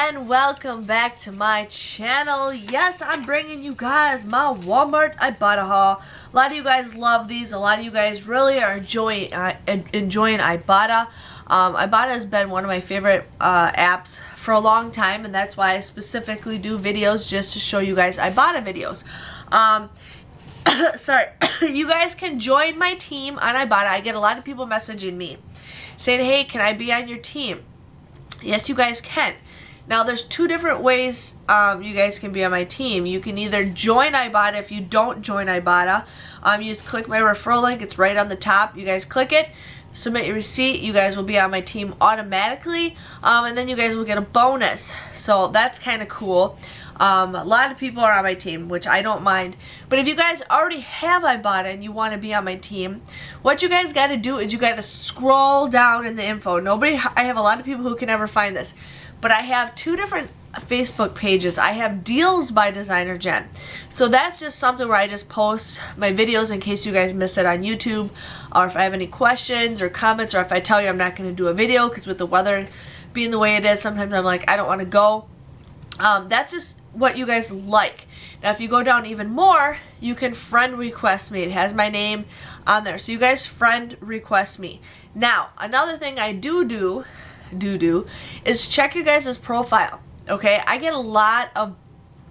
and welcome back to my channel. Yes, I'm bringing you guys my Walmart Ibotta haul. A lot of you guys love these. A lot of you guys really are enjoying Ibotta. Ibotta has been one of my favorite apps for a long time, and that's why I specifically do videos just to show you guys Ibotta videos. Sorry, you guys can join my team on Ibotta. I get a lot of people messaging me saying, hey, can I be on your team? Yes, you guys can. Now, there's two different ways you guys can be on my team. You can either join Ibotta. If you don't join Ibotta, you just click my referral link. It's right on the top. You guys click it, submit your receipt. You guys will be on my team automatically, and then you guys will get a bonus. So that's kind of cool. A lot of people are on my team, which I don't mind. But if you guys already have Ibotta and you want to be on my team, what you guys got to do is you got to scroll down in the info. I have a lot of people who can never find this, but I have two different Facebook pages. I have Deals by DesignerJen. So that's just something where I just post my videos in case you guys miss it on YouTube, or if I have any questions or comments, or if I tell you I'm not going to do a video because with the weather being the way it is, sometimes I'm like, I don't want to go. That's just what you guys like. Now, if you go down even more, you can friend request me. It has my name on there. So you guys friend request me. Now, another thing I do is check you guys' profile. Okay, I get a lot of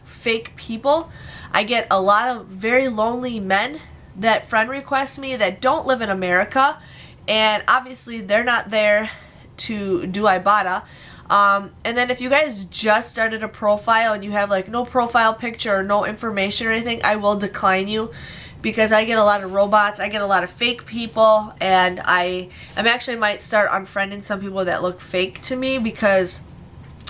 fake people. I get a lot of very lonely men that friend request me that don't live in America, and obviously they're not there to do Ibotta. And then if you guys just started a profile and you have like no profile picture or no information or anything, I will decline you because I get a lot of robots. I get a lot of fake people, and I'm actually might start unfriending some people that look fake to me because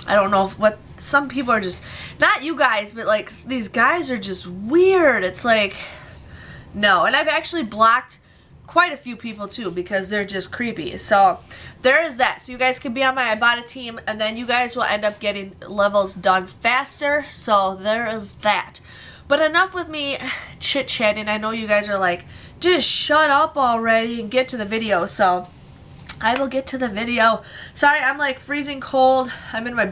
I don't know what some people are just, not you guys, but like these guys are just weird. It's like, no. And I've actually blocked quite a few people too because they're just creepy. So there is that. So you guys can be on my Ibotta team, and then you guys will end up getting levels done faster. So there is that. But enough with me chit-chatting. I know you guys are like, just shut up already and get to the video. So I will get to the video. Sorry, I'm like freezing cold. I'm in my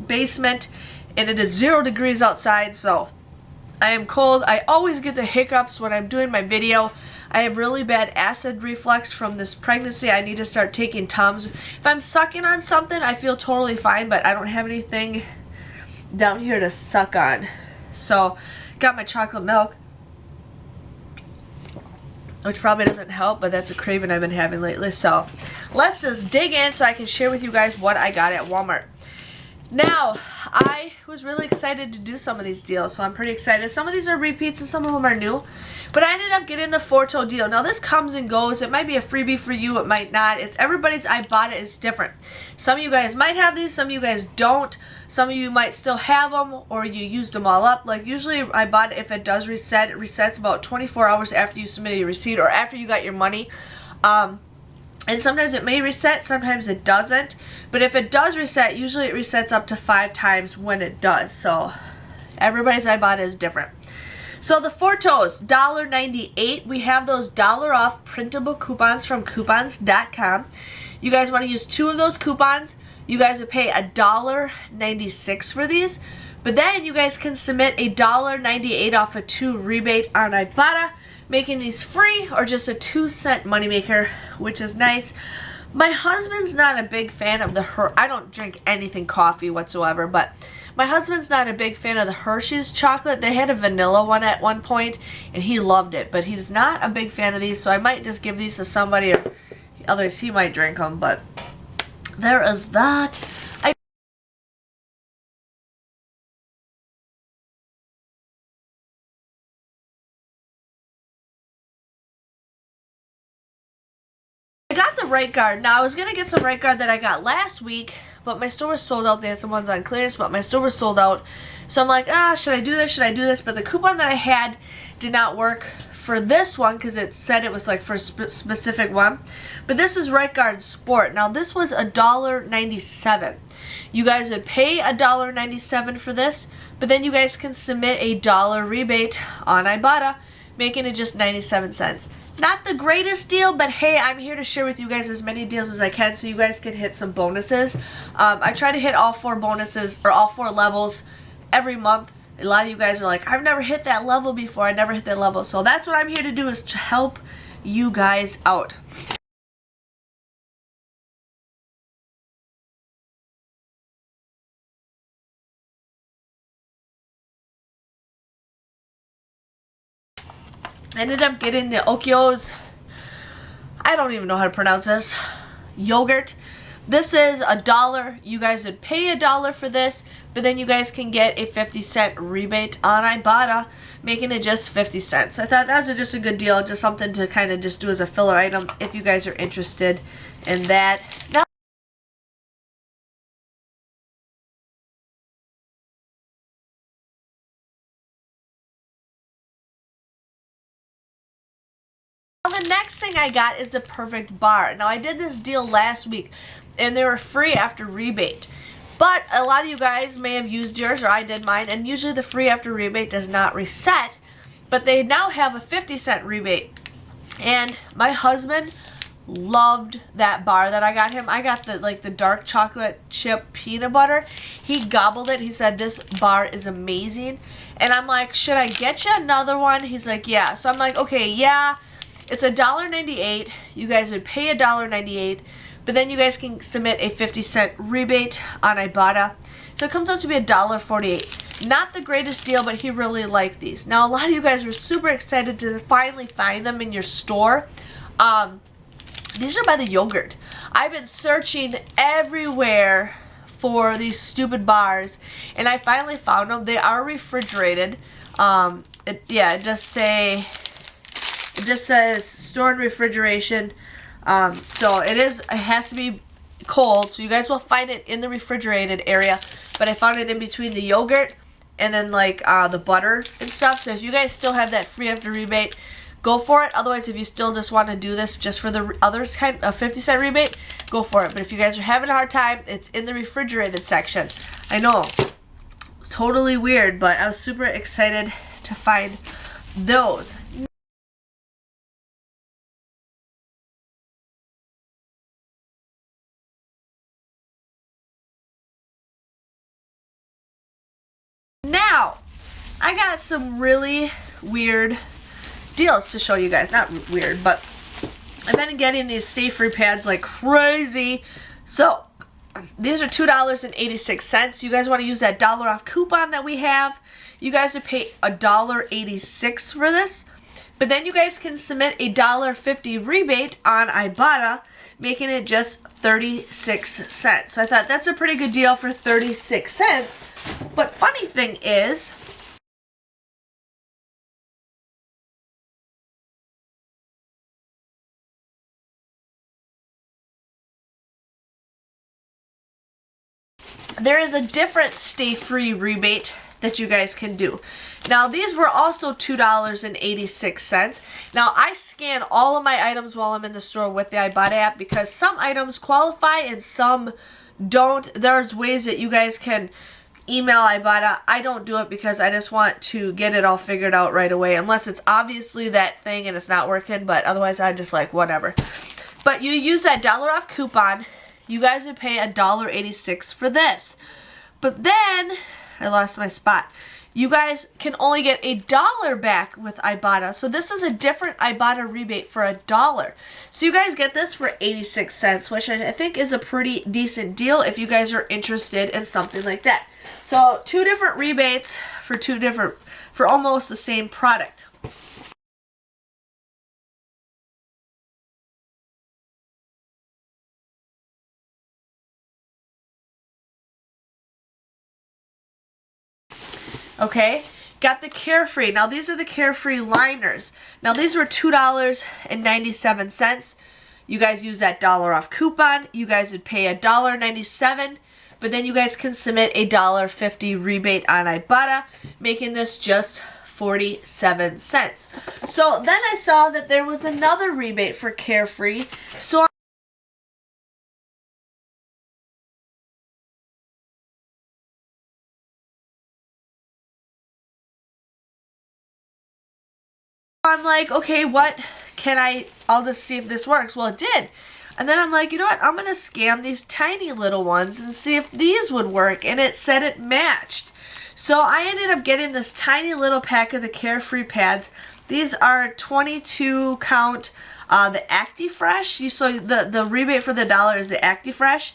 basement and it is 0 degrees outside, so I am cold. I always get the hiccups when I'm doing my video. I have really bad acid reflux from this pregnancy. I need to start taking Tums. If I'm sucking on something, I feel totally fine, but I don't have anything down here to suck on. So, got my chocolate milk, which probably doesn't help, but that's a craving I've been having lately. So, let's just dig in so I can share with you guys what I got at Walmart. Now, I was really excited to do some of these deals, so I'm pretty excited. Some of these are repeats and some of them are new, but I ended up getting the 4-toe deal. Now, this comes and goes. It might be a freebie for you. It might not. Everybody's Ibotta is different. Some of you guys might have these. Some of you guys don't. Some of you might still have them, or you used them all up. Like, usually Ibotta, if it does reset, it resets about 24 hours after you submit your receipt or after you got your money. And sometimes it may reset, sometimes it doesn't. But if it does reset, usually it resets up to 5 times when it does. So everybody's Ibotta is different. So the 4-toes, $1.98. We have those $1 off printable coupons from coupons.com. You guys want to use 2 of those coupons. You guys would pay $1.96 for these. But then you guys can submit a $1.98 off a 2 rebate on Ibotta, making these free or just a 2-cent moneymaker, which is nice. My husband's not a big fan of the I don't drink anything coffee whatsoever, but my husband's not a big fan of the Hershey's chocolate. They had a vanilla one at one point, and he loved it, but he's not a big fan of these, so I might just give these to somebody, or otherwise he might drink them, but there is that. I got the right guard. Now, I was going to get some right guard that I got last week, but my store was sold out. They had some ones on clearance, but my store was sold out. So I'm like, should I do this? Should I do this? But the coupon that I had did not work for this one because it said it was like for a specific one. But this is right guard sport. Now, this was $1.97. You guys would pay $1.97 for this, but then you guys can submit a $1 rebate on Ibotta, making it just 97 cents. Not the greatest deal, but hey, I'm here to share with you guys as many deals as I can so you guys can hit some bonuses. I try to hit all 4 bonuses, or all 4 levels every month. A lot of you guys are like, I've never hit that level before. I never hit that level. So that's what I'm here to do, is to help you guys out. I ended up getting the Okio's, I don't even know how to pronounce this, yogurt. This is $1. You guys would pay $1 for this, but then you guys can get a 50-cent rebate on Ibotta, making it just 50 cents. I thought that was just a good deal, just something to kind of just do as a filler item if you guys are interested in that. Now, the next thing I got is the perfect bar. Now, I did this deal last week, and they were free after rebate. But a lot of you guys may have used yours, or I did mine, and usually the free after rebate does not reset. But they now have a 50-cent rebate. And my husband loved that bar that I got him. I got the dark chocolate chip peanut butter. He gobbled it. He said, this bar is amazing. And I'm like, should I get you another one? He's like, yeah. So I'm like, okay, yeah. It's $1.98. You guys would pay $1.98, but then you guys can submit a 50-cent rebate on Ibotta. So it comes out to be $1.48. Not the greatest deal, but he really liked these. Now, a lot of you guys were super excited to finally find them in your store. These are by the yogurt. I've been searching everywhere for these stupid bars, and I finally found them. They are refrigerated. It just says store in refrigeration. So it has to be cold, so you guys will find it in the refrigerated area, but I found it in between the yogurt and then the butter and stuff. So if you guys still have that free after rebate, go for it. Otherwise, if you still just want to do this just for the others kind of 50-cent rebate, go for it. But if you guys are having a hard time, it's in the refrigerated section. I know, totally weird, but I was super excited to find those. Now, I got some really weird deals to show you guys. Not weird, but I've been getting these Stay Free pads like crazy. So, these are $2.86. You guys want to use that $1 off coupon that we have. You guys would pay $1.86 for this. But then you guys can submit a $1.50 rebate on Ibotta, making it just 36 cents. So I thought that's a pretty good deal for 36 cents. But funny thing is, there is a different Stay Free rebate that you guys can do. Now, these were also $2.86. Now, I scan all of my items while I'm in the store with the Ibotta app because some items qualify and some don't. There's ways that you guys can email Ibotta. I don't do it because I just want to get it all figured out right away, unless it's obviously that thing and it's not working, but otherwise I just like whatever. But you use that $1 off coupon, you guys would pay $1.86 for this. But then, I lost my spot. You guys can only get $1 back with Ibotta. So this is a different Ibotta rebate for $1. So you guys get this for 86 cents, which I think is a pretty decent deal if you guys are interested in something like that. So 2 different rebates for almost the same product. Okay, got the Carefree. Now these are the Carefree liners. Now these were $2.97. You guys use that $1 off coupon. You guys would pay $1.97, but then you guys can submit a $1.50 rebate on Ibotta, making this just 47 cents. So then I saw that there was another rebate for Carefree. So I'm like, okay, what I'll just see if this works. Well, it did. And then I'm like, you know what? I'm going to scan these tiny little ones and see if these would work. And it said it matched. So I ended up getting this tiny little pack of the Carefree pads. These are 22 count, the ActiFresh. So the rebate for the $1 is the ActiFresh.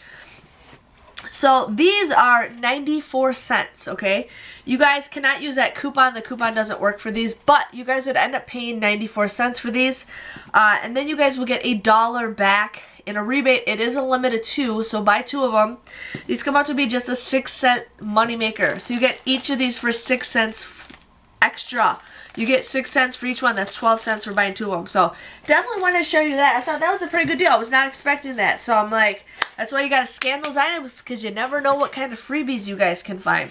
So these are 94 cents, okay? You guys cannot use that coupon. The coupon doesn't work for these, but you guys would end up paying 94 cents for these. And then you guys will get $1 back in a rebate. It is a limit of 2, so buy 2 of them. These come out to be just a 6-cent moneymaker. So you get each of these for 6 cents extra. You get 6 cents for each one. That's 12 cents for buying 2 of them. So definitely wanted to show you that. I thought that was a pretty good deal. I was not expecting that. So I'm like, that's why you got to scan those items, because you never know what kind of freebies you guys can find.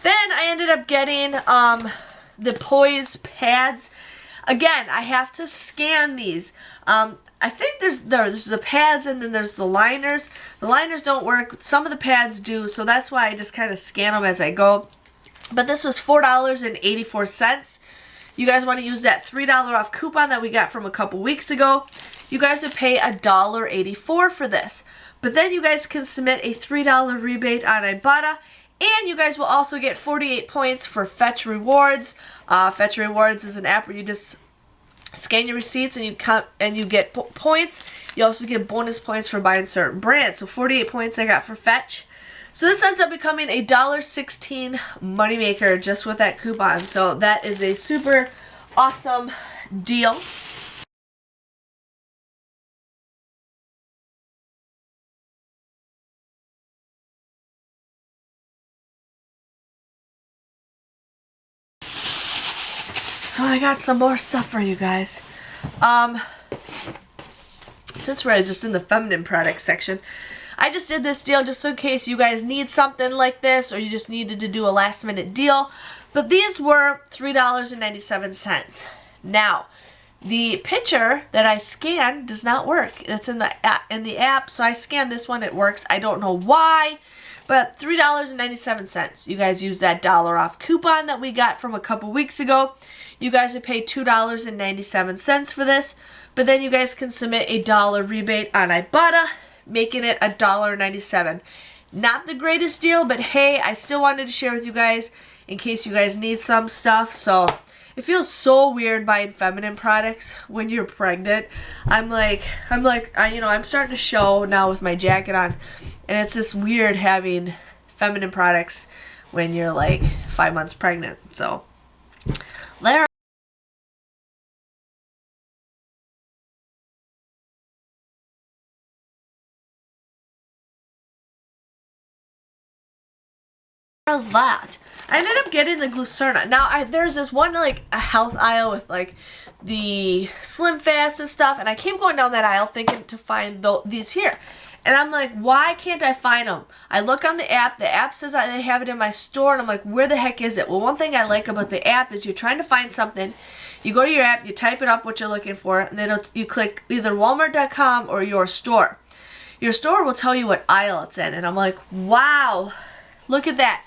Then I ended up getting the Poise pads. Again, I have to scan these. I think there's the pads and then there's the liners. The liners don't work. Some of the pads do, so that's why I just kind of scan them as I go. But this was $4.84. You guys want to use that $3 off coupon that we got from a couple weeks ago. You guys would pay $1.84 for this. But then you guys can submit a $3 rebate on Ibotta. And you guys will also get 48 points for Fetch Rewards. Fetch Rewards is an app where you just scan your receipts and you get points. You also get bonus points for buying certain brands. So 48 points I got for Fetch. So this ends up becoming a $1.16 moneymaker just with that coupon. So that is a super awesome deal. Oh, I got some more stuff for you guys. Since we're just in the feminine products section, I just did this deal just in case you guys need something like this or you just needed to do a last minute deal. But these were $3.97. Now, the picture that I scanned does not work. It's in the app, so I scanned this one. It works. I don't know why, but $3.97. You guys use that $1 off coupon that we got from a couple weeks ago. You guys would pay $2.97 for this, but then you guys can submit a $1 rebate on Ibotta, making it $1.97. Not the greatest deal, but hey, I still wanted to share with you guys in case you guys need some stuff. So it feels so weird buying feminine products when you're pregnant. I'm starting to show now with my jacket on, and it's just weird having feminine products when you're like 5 months pregnant. So there. How's that? I ended up getting the Glucerna. Now, there's this one, like, a health aisle with, like, the Slim Fast and stuff, and I came going down that aisle thinking to find these here. And I'm like, why can't I find them? I look on the app says that they have it in my store, and I'm like, where the heck is it? Well, one thing I like about the app is you're trying to find something, you go to your app, you type it up what you're looking for, and then you click either Walmart.com or your store. Your store will tell you what aisle it's in, and I'm like, wow, look at that.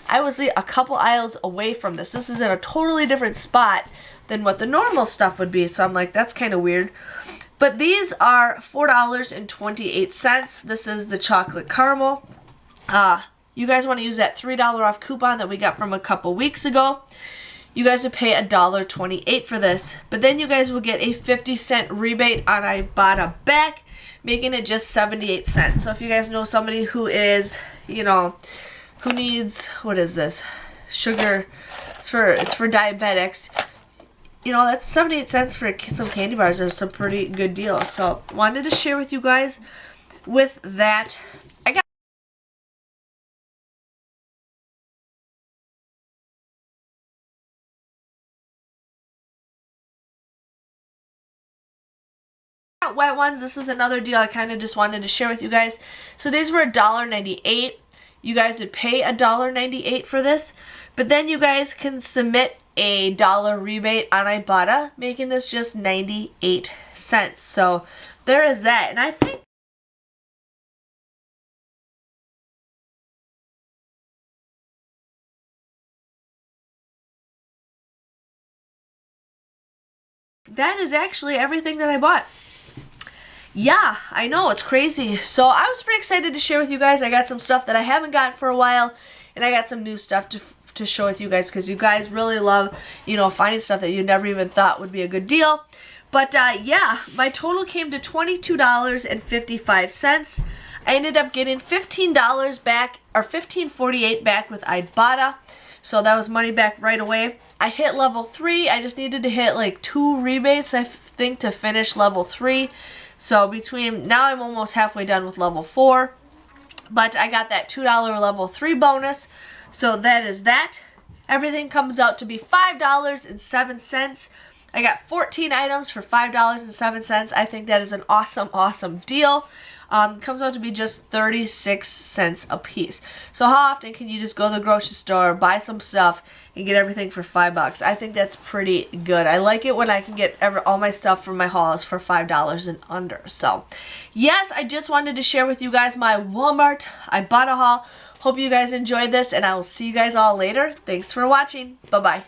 I was a couple aisles away from this. This is in a totally different spot than what the normal stuff would be. So I'm like, that's kind of weird. But these are $4.28. This is the chocolate caramel. You guys want to use that $3 off coupon that we got from a couple weeks ago. You guys would pay $1.28 for this. But then you guys will get a 50-cent rebate on Ibotta back, making it just 78 cents. So if you guys know somebody who is, who needs, what is this? Sugar. It's for diabetics. That's 78 cents for some candy bars. Are some pretty good deals. So wanted to share with you guys with that. I got wet ones. This is another deal I kind of just wanted to share with you guys. So these were $1.98. You guys would pay $1.98 for this, but then you guys can submit a $1 rebate on Ibotta, making this just 98 cents. So there is that, and I think that is actually everything that I bought. Yeah, I know, it's crazy. So I was pretty excited to share with you guys. I got some stuff that I haven't gotten for a while, and I got some new stuff to show with you guys, because you guys really love, you know, finding stuff that you never even thought would be a good deal. But yeah, my total came to $22.55. I ended up getting $15 back, or $15.48 back with Ibotta. So that was money back right away. I hit level 3. I just needed to hit like 2 rebates, I think, to finish level 3. So between now, I'm almost halfway done with level 4. But I got that $2 level 3 bonus. So that is that. Everything comes out to be $5.07. I got 14 items for $5.07. I think that is an awesome, awesome deal. Comes out to be just 36 cents a piece. So how often can you just go to the grocery store, buy some stuff, and get everything for $5? I think that's pretty good. I like it when I can get all my stuff from my hauls for $5 and under. So yes, I just wanted to share with you guys my Walmart Ibotta haul. Hope you guys enjoyed this, and I will see you guys all later. Thanks for watching. Bye-bye.